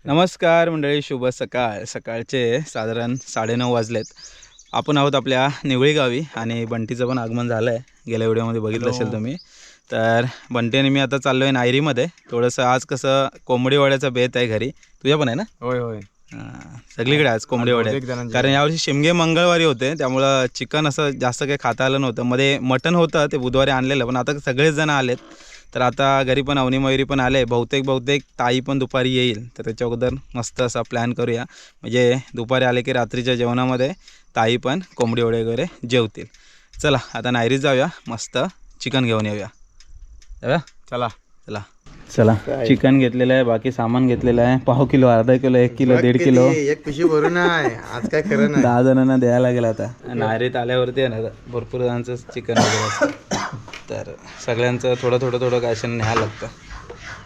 नमस्कार मंडळी, शुभ सकाळ. सकाळचे साधारण 9:30 वाजलेत. आपण आहोत आपल्या निवळी गावी आणि बंटीचं पण आगमन झालं आहे. गेल्या व्हिडिओमध्ये बघितलं असेल तुम्ही. तर बंटी आणि मी आता चाललो आहे नायरीमध्ये. थोडंसं आज कसं कोंबडीवाड्याचा बेत आहे घरी. तुझ्या पण आहे ना? होय होय. सगळीकडे आज कोंबडीवाड्या, कारण यावर्षी शिमगे मंगळवारी होते, त्यामुळं चिकन असं जास्त काही खाता आलं नव्हतं. मध्ये मटण होतं, ते बुधवारी आणलेलं, पण आता सगळेच जण आलेत. तर आता घरी पण अवनी मयुरी पण आले. बहुतेक ताई पण दुपारी येईल. तर त्याच्या अगोदर मस्त असा प्लॅन करूया, म्हणजे दुपारी आले की रात्रीच्या जेवणामध्ये ताई पण कोंबडी वडे वगैरे जेवतील. चला आता नायरीत जाऊया, मस्त चिकन घेऊन येऊया. चला चला चला. चिकन घेतलेलं आहे, बाकी सामान घेतलेलं आहे. पाव किलो, अर्धा किलो, 1 किलो, 1.5 किलो, एक पिशी भरून आहे. आज काय खरं नाही. 10 जणांना द्यायला लागेल. आता नायरीत आल्यावरती आहे ना, भरपूर जणांचं चिकन वगैरे असतं, तर सगळ्यांचं थोडं काय न्यायला लागतं.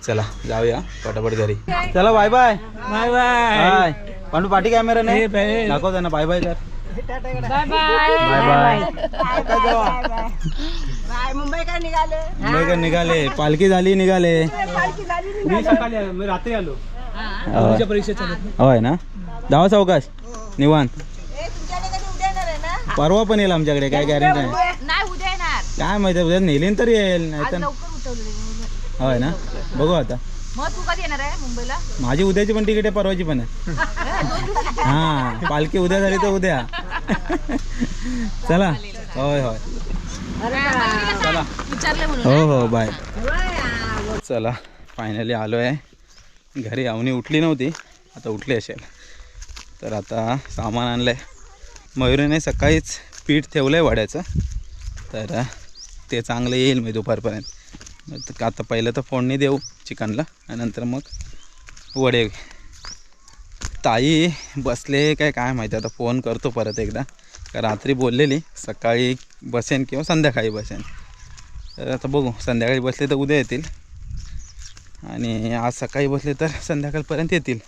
चला जाऊया पटापट घरी. चला बाय बाय बाय बाय. पण पाठी कॅमेरा नाही दाखव त्यांना. बाय बाय कर. Bye bye. मुंबईकर निघाले, पालखी झाली, निघाले. मी रात्री आलो. होय ना. जावा सावकाश, निवांत. परवा पण येईल आमच्याकडे, काय गॅरंटी नाही. काय माहिती, उद्या नेलीन तर येईल, नाही तर होय ना. बघू आता. मग तू कधी येणार आहे मुंबईला? माझी उद्याची पण तिकीट आहे, परवाची पण आहे. हां, पालखी उद्या झाली तर उद्या. चला. होय होय. चला. हो बाय. चला फायनली आलो आहे घरी. अवनी उठली नव्हती, आता उठली असेल. तर आता सामान आणलं आहे. मयुरीने सकाळीच पीठ ठेवलं आहे वड्याचं, तर ते चांगलं येईल मी दुपारपर्यंत. आता पहिलं तर फोडणी देऊ चिकनला, आणि नंतर मग वडे. ताई बसले काय माहिती, आता फोन करतो परत एकदा. का रात्री बोललेली सकाळी बसेन किंवा संध्याकाळी बसेन. तर आता बघू, संध्याकाळी बसले तर उद्या येतील, आणि आज सकाळी बसले तर संध्याकाळपर्यंत येतील.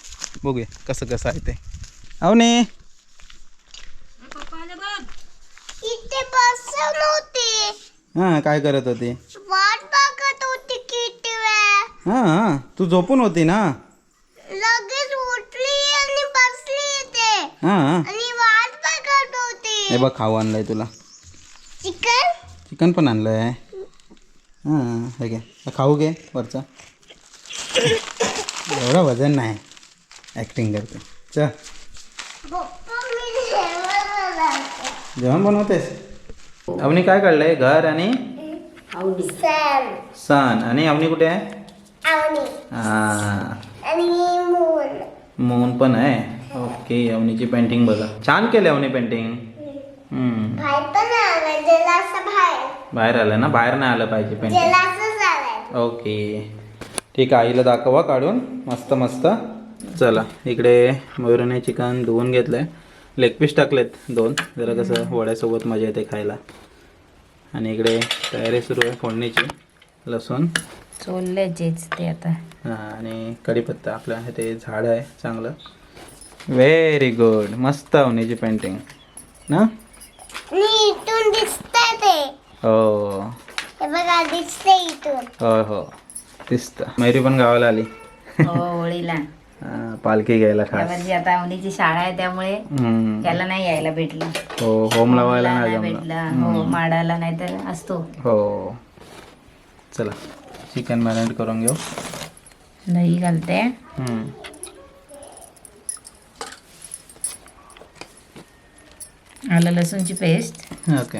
बघूया कसं आहे ते. अवनी हां, काय करत होती? वाट बघत होती किती वेळ. हां, तू झोपून होती ना. लगेच उठली आणि बसली इथे हां, आणि वाट बघत होती. हे बघ, खाऊ आणलंय तुला. चिकन पण आणलंय. हां, हे घे, खाऊ घे वरचा. एवढं वजन नाही, ॲक्टिंग करते. चल जेवण बनवतेस. अवनी काय काढलंय? घर आणि सन. आणि अवनी कुठे आहे? हां, मून पण आहे. ओके, अवनीची पेंटिंग बघा, छान केली अवनी पेंटिंग. बाहेर आलं ना, बाहेर नाही आलं पाहिजे पेंटिंग. ओके ठीक आहे, आईला दाखवा काढून मस्त. चला इकडे मयुरीने चिकन धुवून घेतलंय. लेग पीस टाकलेत 2, जरा कसं वड्यासोबत मजा येते खायला. आणि इकडे तयारी सुरू आहे फोडणीची. लसूण सोलल्याचेच ते आता. हां, आणि कढीपत्ता. आपलं हे ते झाड आहे चांगलं. व्हेरी गुड, मस्त अवनीची पेंटिंग ना. इथून दिसतंय ते. हो हे बघा, दिसतंय इथून. हो दिसतं. मयुरी पण गावाला आली. होळीला पालखी घ्यायला खास. यावर्षी आता अवनीची शाळा आहे, त्यामुळे त्याला नाही यायला भेटलं. हो, होम लावायला नाही भेटला. हो, माडाला नाही तर असतो. हो. चला चिकन मॅरिनेट करून घेऊ. दही घालते, आलं लसूणची पेस्ट. ओके.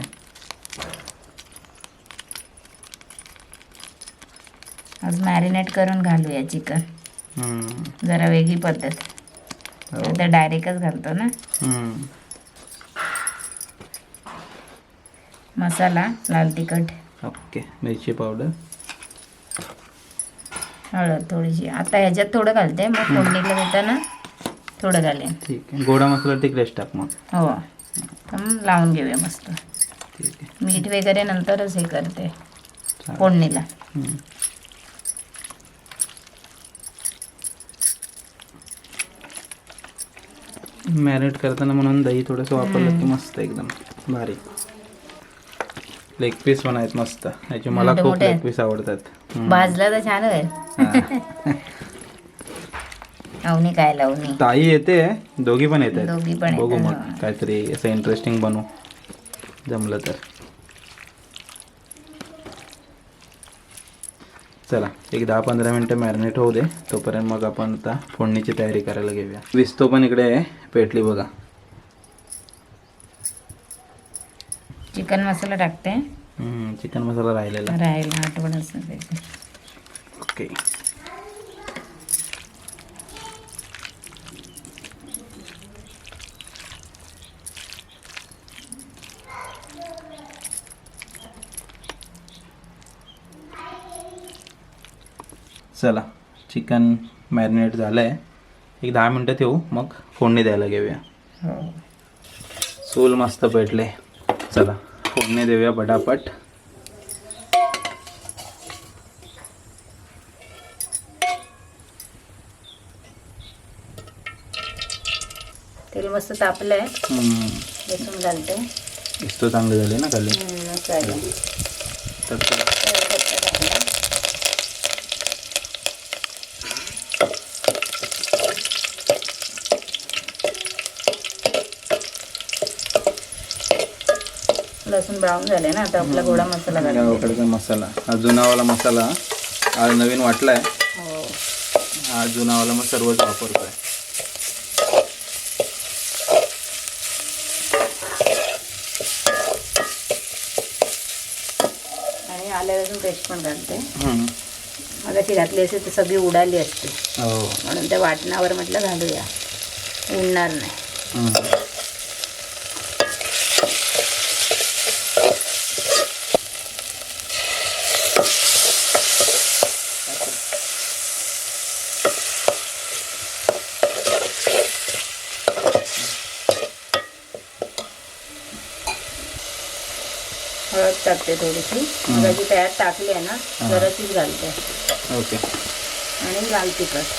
आज मॅरिनेट करून घालूया चिकन. जरा वेगळी पद्धत. आता डायरेक्टच घालतो ना. मसाला, लाल तिखट, ओके, मिरची पावडर, हळद थोडीशी. आता ह्याच्यात थोडं घालते, मग फोडणीला देताना थोडं घालेन. ठीक आहे. गोडा मसाला तिकडेच टाक मग. हो, लावून घेऊया मस्त. ठीक आहे. मीठ वगैरे नंतरच हे करते फोडणीला. मॅरिनेट करताना म्हणून दही थोडंसं वापरलं की मस्त एकदम भारी. लेग पीस पण आहेत मस्त. याचे मला खूप लेग पीस आवडतात. भाजला तर छान होईल. अवनी काय लावणी ताई येते, दोघी पण येत दोघी पण बघू येतात, मग हा. काहीतरी असं इंटरेस्टिंग बनवू जमलं तर. चला एक 10-15 मिनटं मॅरिनेट होऊ दे, तोपर्यंत मग आपण आता फोडणीची तयारी करायला घेऊया. विस्तो पण इकडे पेटली बघा. चिकन मसाला टाकते. चिकन मसाला राहिलेला. राहील आठवणच नाही त्याची. ओके. चला चिकन मॅरिनेट झालं आहे, एक 10 मिनटं ठेवू, मग फोडणी द्यायला घेऊया. हो. चूल मस्त पेटले. चला फोडणी देऊया पटापट. तेल मस्त तापलंय. लसूण घालते. इस्तो चांगले झाले ना खाली. चालेल. तर लसूण ब्राऊन झाले ना, आता आपला गोडा मसाला घालायचा. गावाकडचा मसाला, हा जुनावाला मसाला आज नवीन वाटलाय. हो. हा जुनावाला मग सर्वच वापरतोय. आणि आलं लसूण पेस्ट पण घालते. मगाशी घातली असते तर सगळी उडाली असते, हो. म्हणून त्या वाटणावर म्हटलं घालूया, उडणार नाही. हळद टाकते थोडीशी. मगाशी तयार टाकली आहे ना, जराशीच घालते. ओके. आणि लाल तिखट.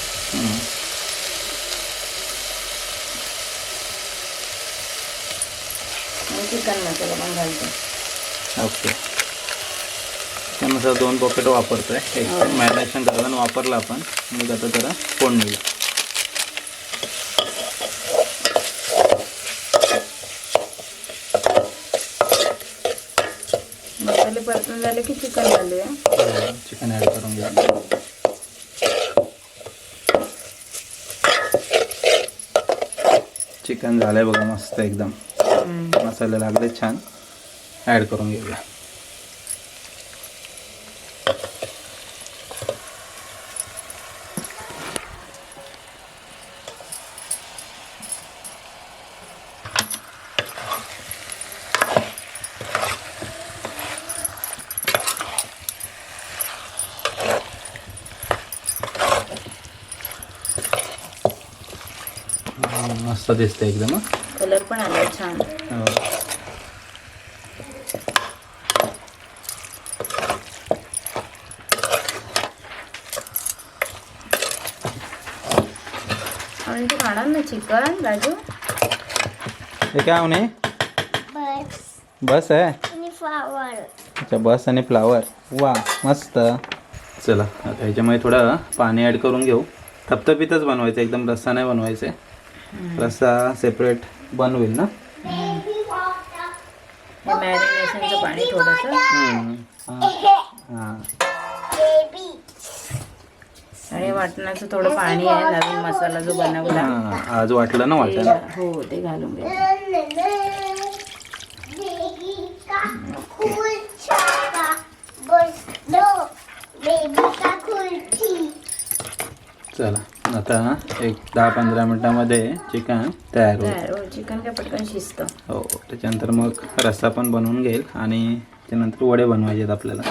आणि चिकन मसाला पण घालते. ओके. चिकन मसाला 2 पॉकेट वापरतोय. एक मॅरिनेशन करताना वापरला आपण. मग आता जरा फोडणी. मसाले परतून झाले की चिकन घालूया. चिकन ॲड करून घ्या. चिकन झालंय बघा मस्त एकदम. मसाले लागले छान. ॲड करून घेऊया. मस्त दिसते एकदम. कलर पण आला छान. हो. आणि तू खाणार ना चिकन राजू? हे काय होणे? बस बस आहे. आणि फ्लावर. अच्छा, बस आणि फ्लावर. वा मस्त. चला आता ह्याच्यामध्ये थोडं पाणी ॲड करून घेऊ. थपथपीतच बनवायचं, एकदम रस्सा नाही बनवायचं. रस्सा सेपरेट बनवेल ना. मॅरिनेशनचं पाणी थोडंसं. हां. आणि वाटणाचं थोडं पाणी आहे, नवीन मसाला जो बनवला. आज वाटलं ना वाटलं. हो, ते घालून घ्या. चला आता एक 10-15 मिनिटामध्ये चिकन तयार होईल. चिकन काय पटकन शिजतं. हो. त्याच्यानंतर मग रस्सा पण बनवून घेईल आणि त्यानंतर वडे बनवायचे आहेत आपल्याला.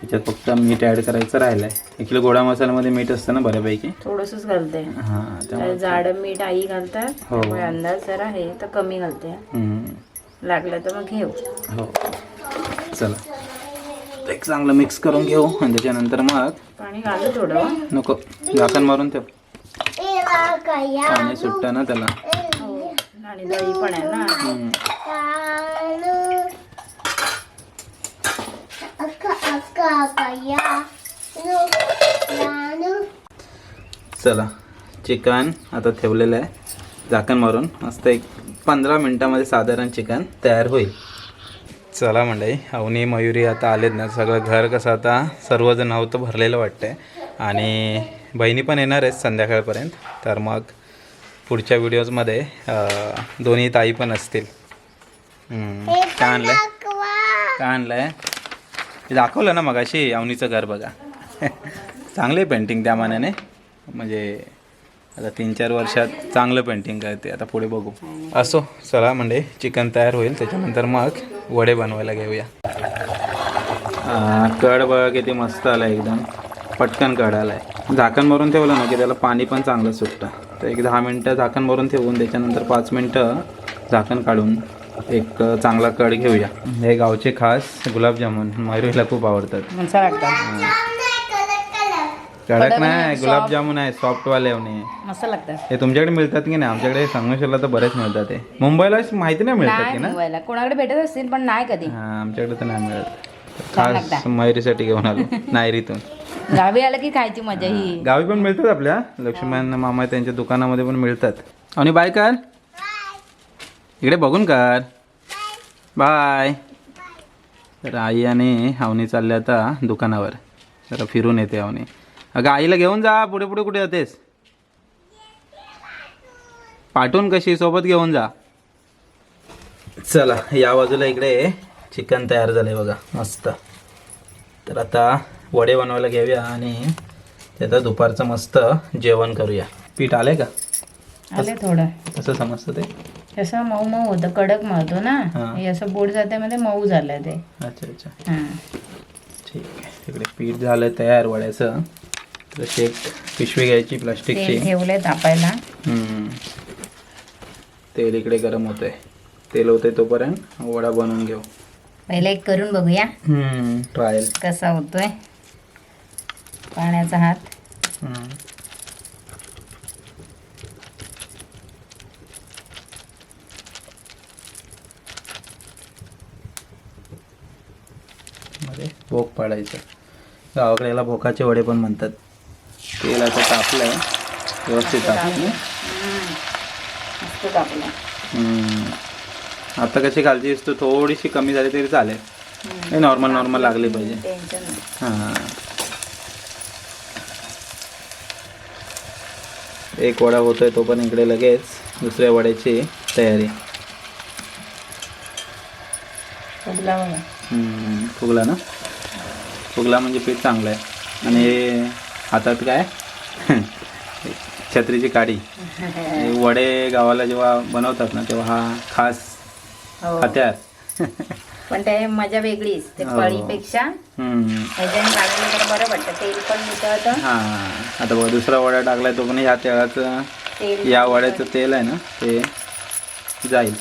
त्याच्यात फक्त मीठ ॲड करायचं राहिलं आहे. ॲक्च्युली गोडा मसाल्यामध्ये मीठ असतं ना बऱ्यापैकी. थोडंसंच घालते. हां, त्यामुळे जाड मीठ आई घालतात. हो. त्यामुळे अंदाज जरा हे तर कमी घालते. लागलं तर मग घेऊ. हो. चला एक चांगलं मिक्स करून घेऊ आणि त्याच्यानंतर मग पाणी घालू थोडं. नको, झाकण मारून ठेव. पाणी सुटतं ना त्याला. हो. आणि दही पण आहे ना. चला चिकन आता ठेवलेलं आहे झाकण मारून. मस्त एक 15 मिनटामध्ये साधारण चिकन तयार होईल. चला मंडळी, अवनी मयुरी आता आलेत ना. सगळं घर कसं आता सर्वजण नव्हतं भरलेलं वाटतंय आणि बहिणी पण येणार आहेत संध्याकाळपर्यंत. तर मग पुढच्या व्हिडिओजमध्ये दोन्ही ताई पण असतील. काय आणलं आहे? काय आणलं आहे ते दाखवलं ना मगाशी. अवनीचं घर बघा. चांगले पेंटिंग त्या मानाने, म्हणजे आता 3-4 वर्षात चांगलं पेंटिंग करते. आता पुढे बघू. असो, चला म्हणजे चिकन तयार होईल त्याच्यानंतर मग वडे बनवायला घेऊया. कड बघा किती मस्त आला, एकदम पटकन कड आला आहे. झाकण मारून ठेवलं ना की त्याला पाणी पण चांगलं सुटतं. तर एक 10 मिनटं झाकण मारून ठेवून त्याच्यानंतर 5 मिनटं झाकण काढून एक चांगला कड घेऊया. हे गावचे खास गुलाबजामुन मयुरीला खूप आवडतात. कडक नाही, गुलाबजामुन आहे सॉफ्टवाले. मस्त लागतात. हे तुमच्याकडे मिळतात की नाही? आमच्याकडे संगमेश्वरला तर बरेच मिळतात. ते मुंबईला माहिती नाही मिळतात की ना? मुंबईला कोणाकडे भेटत असतील पण नाही कधी. हां, आमच्याकडे तर नाही मिळत. खास मयुरीसाठी घेऊन आलो नायरीतून. गावी आलं की खायची मजा ही. गावी पण मिळतात आपल्या लक्ष्मण मामा त्यांच्या दुकानामध्ये पण मिळतात. आणि बाय कर, इकडे बघून कर, बाय. तर आई आणि अवनी चालले आता दुकानावर. जरा फिरून येते अवनी. अगं आईला घेऊन जा. पुढे पुढे कुठे जातेस? पाठवून कशी सोबत घेऊन जा. चला, या बाजूला इकडे चिकन तयार झालंय बघा मस्त. तर आता वडे बनवायला घेऊया आणि त्याचं दुपारचं मस्त जेवण करूया. पीठ आलंय का? आले थोडं. कसं समजतं ते? असं मऊ मऊ होतं, कडक मळतो ना. हां. हे असं बोट जाते मध्ये मऊ झालं ते. अच्छा अच्छा, हां. ठीक आहे. तिकडे पीठ झालं तयार वड्याचं. तर एक पिशवी घ्यायची प्लास्टिकची. तेल ठेवलंय तापायला. तेल इकडे गरम होतंय. तेल होतंय तोपर्यंत वडा बनवून घेऊ. पहिले एक करून बघूया ट्रायल. कसा होतोय. पाण्याचा हात. मध्ये भोक पाडायचं. गावाकडे याला भोकाचे वडे पण म्हणतात. तेल आता तापलंय व्यवस्थित तापलं. मस्त तापलं. आता कशी खालची असतो थोडीशी कमी झाली तरी चालेल. हे नॉर्मल लागली पाहिजे. टेन्शन नाही. हां, एक वडा होतोय तो पण इकडे लगेच दुसऱ्या वड्याची तयारी. फुगला बघा. फुगला ना? फुगला म्हणजे पीठ चांगलं आहे. आणि हे हातात काय छत्रीची काडी. हे वडे गावाला जेव्हा बनवतात ना तेव्हा हा खास हत्यार. पण ते मजा वेगळीच. ते पळीपेक्षा ह्याच्याने काढायला जरा बरं वाटतं. तेल पण निघतं. हां, आता बघा दुसरा वडा टाकलाय तो पण ह्या तेलाचं, या वड्याचं तेल आहे ना ते जाईल.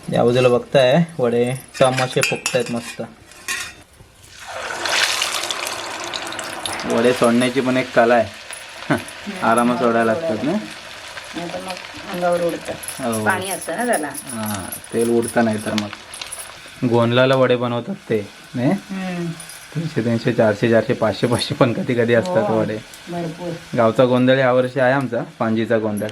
या बाजूला बघताय वडे चमचे फुगतायत मस्त. वडे सोडण्याची पण एक कला आहे. आरामात सोडायला लागतात ना. नाहीतर मग अंगावर उडतं. हो. पाणी असतं ना त्याला. हां, तेल उडतं नाही तर मग. गोंदलाला वडे बनवतात ते नाही. 300, 400, 500 पण कधी कधी असतात वडे. भरपूर. गावचा गोंधळ यावर्षी आहे आमचा, पांजीचा गोंधळ.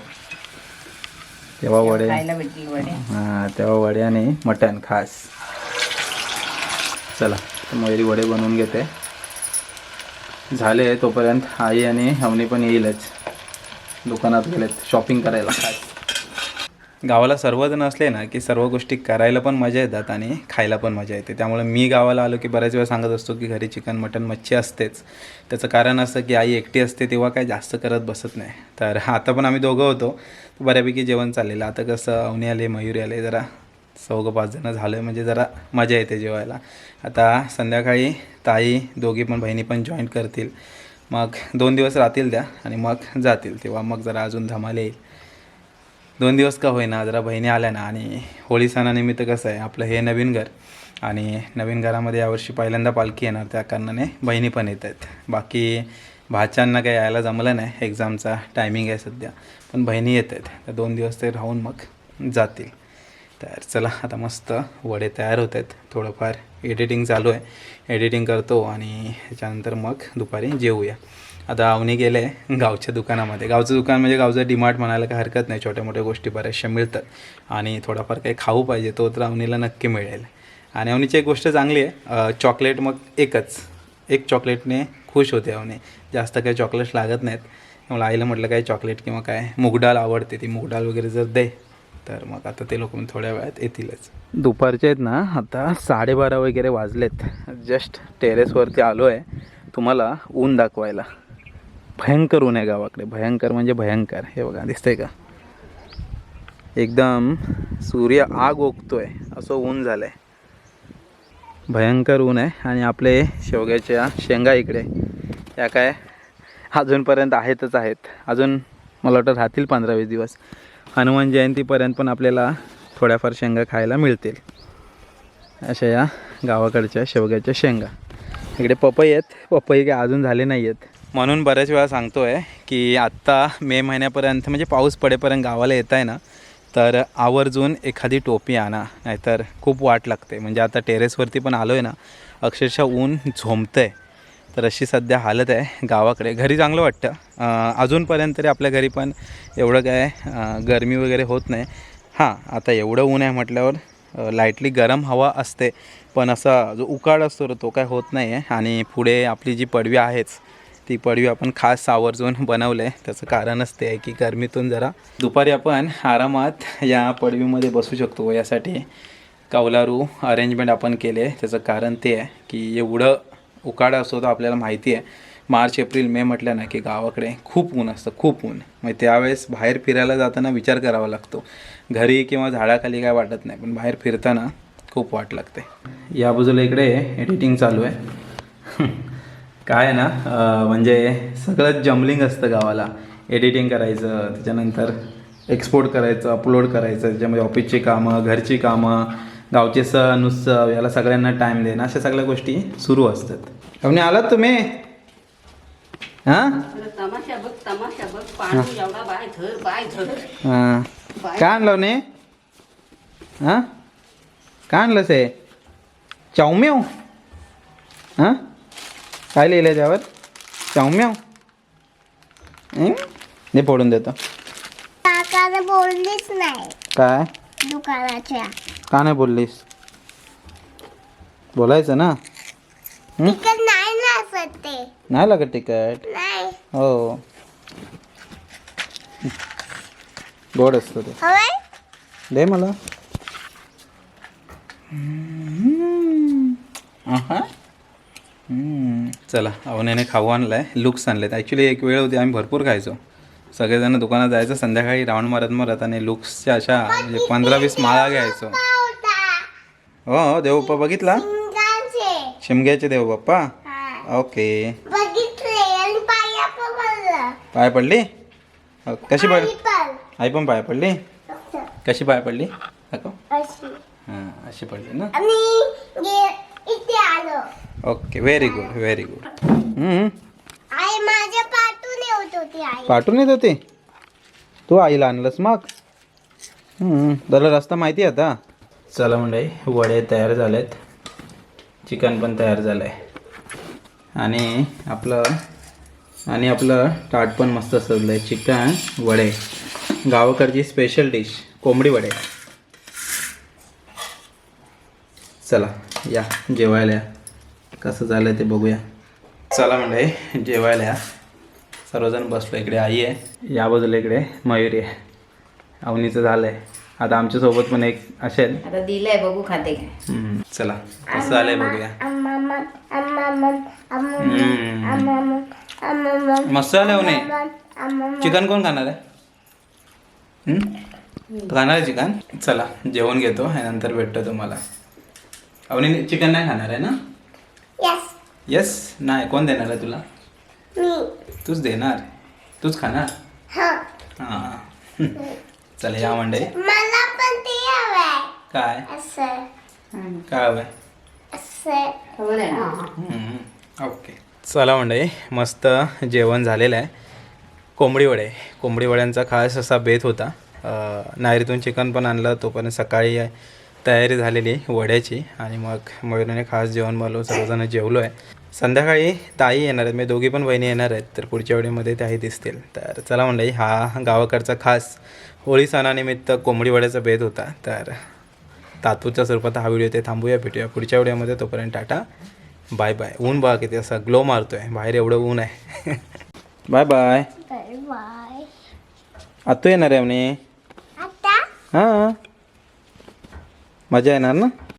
तेव्हा वडे. खायला भेटली वडे. हां, तेव्हा वडे आणि मटण खास. चला, मयुरी वडे बनवून घेते. झाले तोपर्यंत आई आणि अवनी पण येईलच. दुकानात गेलेत शॉपिंग करायला. खास गावाला सर्वजण असले ना की सर्व गोष्टी करायला पण मजा येतात आणि खायला पण मजा येते. त्यामुळे मी गावाला आलो की बऱ्याच वेळा सांगत असतो की घरी चिकन मटण मच्छी असतेच. त्याचं कारण असं की आई एकटी असते तेव्हा काय जास्त करत बसत नाही. तर आता पण आम्ही दोघं होतो, बऱ्यापैकी जेवण चाललेलं. आता कसं अवनी आले मयुरी आले, जरा 4-5 जणं झालं म्हणजे जरा मजा येते जेवायला. आता संध्याकाळी ताई दोघी पण बहिणी पण जॉईन करतील. मग 2 दिवस राहतील त्या आणि मग जातील. तेव्हा मग जरा अजून धमाल येईल. 2 दिवस का होईना, जरा बहिणी आल्या ना. आणि होळी सणानिमित्त कसं आहे आपलं हे नवीन घर आणि नवीन घरामध्ये यावर्षी पहिल्यांदा पालखी येणार, त्या कारणाने बहिणी पण येत आहेत. बाकी भाच्यांना काही यायला जमलं नाही, एक्झामचा टायमिंग आहे सध्या, पण बहिणी येत आहेत. तर 2 दिवस ते राहून मग जातील. तर चला आता मस्त वडे तयार होत आहेत. थोडंफार एडिटिंग चालू आहे, एडिटिंग करतो आणि त्याच्यानंतर मग दुपारी जेवूया. आता अवनी गेले गावच्या दुकानामध्ये. गावचं दुकान म्हणजे गावचं डीमार्ट म्हणायला काही हरकत नाही, छोट्या मोठ्या गोष्टी बऱ्याचशा मिळतात आणि थोडाफार काही खाऊ पाहिजे तो तर अवनीला नक्की मिळेल. आणि अवनीची एक गोष्ट चांगली आहे, चॉकलेट मग एक चॉकलेटने खुश होते अवनी, जास्त काही चॉकलेट्स लागत नाहीत. मला आईला म्हटलं काय चॉकलेट किंवा काय मूगडाळ आवडते, ती मूगडाळ वगैरे जर दे तर मग आता ते लोक थोड्या वेळात येतीलच. दुपारचे आहेत ना, आता 12:30 वगैरे वाजलेत. जस्ट टेरेसवरती आलो आहे तुम्हाला ऊन दाखवायला. भयंकर ऊन आहे गावाकडे, भयंकर म्हणजे भयंकर. हे बघा दिसतंय का, एकदम सूर्य आग ओकतोय असं ऊन झालं आहे, भयंकर ऊन आहे. आणि आपले शेवग्याच्या शेंगा इकडे या काय अजूनपर्यंत आहेत, अजून मला वाटतं राहतील 15-20 दिवस. हनुमान जयंतीपर्यंत पण आपल्याला थोड्याफार शेंगा खायला मिळतील. अशा या गावाकडच्या शेवग्याच्या शेंगा. इकडे पपई आहेत, पपई काय अजून झाले नाही आहेत. म्हणून बऱ्याच वेळा सांगतो आहे की आत्ता मे महिन्यापर्यंत म्हणजे पाऊस पडेपर्यंत गावाला येत आहे ना, तर आवर्जून एखादी टोपी आणा, नाहीतर खूप वाट लागते. म्हणजे आता टेरेसवरती पण आलो आहे ना, अक्षरशः ऊन झोंबतं आहे. तर अशी सध्या हालत आहे गावाकडे. घरी चांगलं वाटतं, अजूनपर्यंत तरी आपल्या घरी पण एवढं काय गरमी वगैरे होत नाही. हां, आता एवढं ऊन आहे म्हटल्यावर लाईटली गरम हवा असते, पण असा जो उकाड असतो तो काय होत नाही आहे. आणि पुढे आपली जी पडवी आहेच, ती पडवी आपण खास आवर्जून बनवलं आहे. त्याचं कारणच ते आहे की गरमीतून जरा दुपारी आपण आरामात या पडवीमध्ये बसू शकतो. यासाठी कौलारू अरेंजमेंट आपण केले. त्याचं कारण ते आहे की एवढं उकाडा असतो तो आपल्याला माहिती आहे. मार्च, एप्रिल, मे म्हटलं ना की गावाकडे खूप ऊन असतं, खूप ऊन. मग त्यावेळेस बाहेर फिरायला जाताना विचार करावा लागतो. घरी किंवा झाडाखाली काय वाटत नाही, पण बाहेर फिरताना खूप वाट लागते. या बाजूला इकडे एडिटिंग चालू आहे. काय ना, म्हणजे सगळं जमलिंग असतं गावाला. एडिटिंग करायचं, त्याच्यानंतर एक्सपोर्ट करायचं, अपलोड करायचं, त्याच्यामध्ये ऑफिसची कामं, घरची कामं, गावचे सण उत्सव, याला सगळ्यांना टाईम देणं, अशा सगळ्या गोष्टी सुरू असतात. अवनी आलात तुम्ही? हां तमाशा बघ पाणी एवढा बाय धर. हां, काय आणलं अवनी? हां, काय आणलंस हे? चाऊम्याव? हां, काय लिहिलं आहे त्यावर? चाऊम्याव? हे फोडून देतो. काकाने बोललीच नाही काय दुकानाच्या. का नाही बोललीस? बोलायचं ना. तिकट नाही ना असत ते. नाही लागत तिखट. नाही. हो, गोड असतं ते. हवंय? दे मला. चला, अवनीने खाऊ आणलाय, लुक्स आणलेत. ॲक्च्युली एक वेळ होती आम्ही भरपूर खायचो. सगळेजण दुकानात जायचं, संध्याकाळी राऊंड मारत आणि लुक्सच्या अशा म्हणजे 15-20 माळा घ्यायचो. हो, देवबाप्पा बघितला? शिमग्याचे देवबाप्पा. ओके. पाय पडली? कशी पाय? आई पण पाय पडली? कशी पाय पडली? हां, अशी पडली ना. Okay, very good, very good. आई माझ्या पाठून येत होती. आई पाठवून येत होती? तू आईला आणलंस मग? त्याला रस्ता माहिती आहे आता. चला मंडळी, वडे तयार झालेत, चिकन पण तयार झालं आहे आणि आपलं ताट पण मस्त सजलं आहे. चिकन वडे, गावाकडची स्पेशल डिश, कोंबडी वडे. चला या जेवायला या. कसं झालं आहे ते बघूया. चला मंडळी, जेवायला या. सर्वजण बसलो. इकडे आई आहे, या बाजूला इकडे मयुरी आहे. अवनीचं झालं आहे. आता आमच्यासोबत पण एक असेल. आता दिलंय, बघू खाते काय. चला कसं झालंय बघूया. मस्त झालं अवनी. चिकन कोण खाणार आहे? खाणार आहे चिकन. चला जेवण घेतो आणि नंतर भेटतो तुम्हाला. अवनी चिकन नाही खाणार आहे ना? येस. नाही, कोण देणार आहे तुला? तूच देणार, तूच खाणार. हां, चला या मंडळी. मला पण ते हवंय. काय असं काय हवंय? ओके चला मंडळी, मस्त जेवण झालेलं आहे. कोंबडी वड्यांचा खास असा बेत होता. नायरीतून चिकन पण आणलं, तोपर्यंत सकाळी तयारी झालेली वड्याची आणि मग मयुरीने खास जेवण बनवलं. सर्वजण जेवलो आहे. संध्याकाळी ताई येणार आहेत, मी दोघी पण बहिणी येणार आहेत, तर पुढच्या वेळेमध्ये त्याही दिसतील. तर चला मंडळी, हा गावाकडचा खास होळी सणानिमित्त कोंबडी वड्याचा बेत होता. तर तात्पूरच्या स्वरूपात हा व्हिडिओ ते थांबूया, भेटूया पुढच्या व्हिडिओमध्ये. तोपर्यंत टाटा, बाय बाय. ऊन बघा किती असा ग्लो मारतोय बाहेर, एवढं ऊन आहे. Bye bye. बाय. आत्ता येणार आहे म्हणे. आता हां, मजा येणार ना.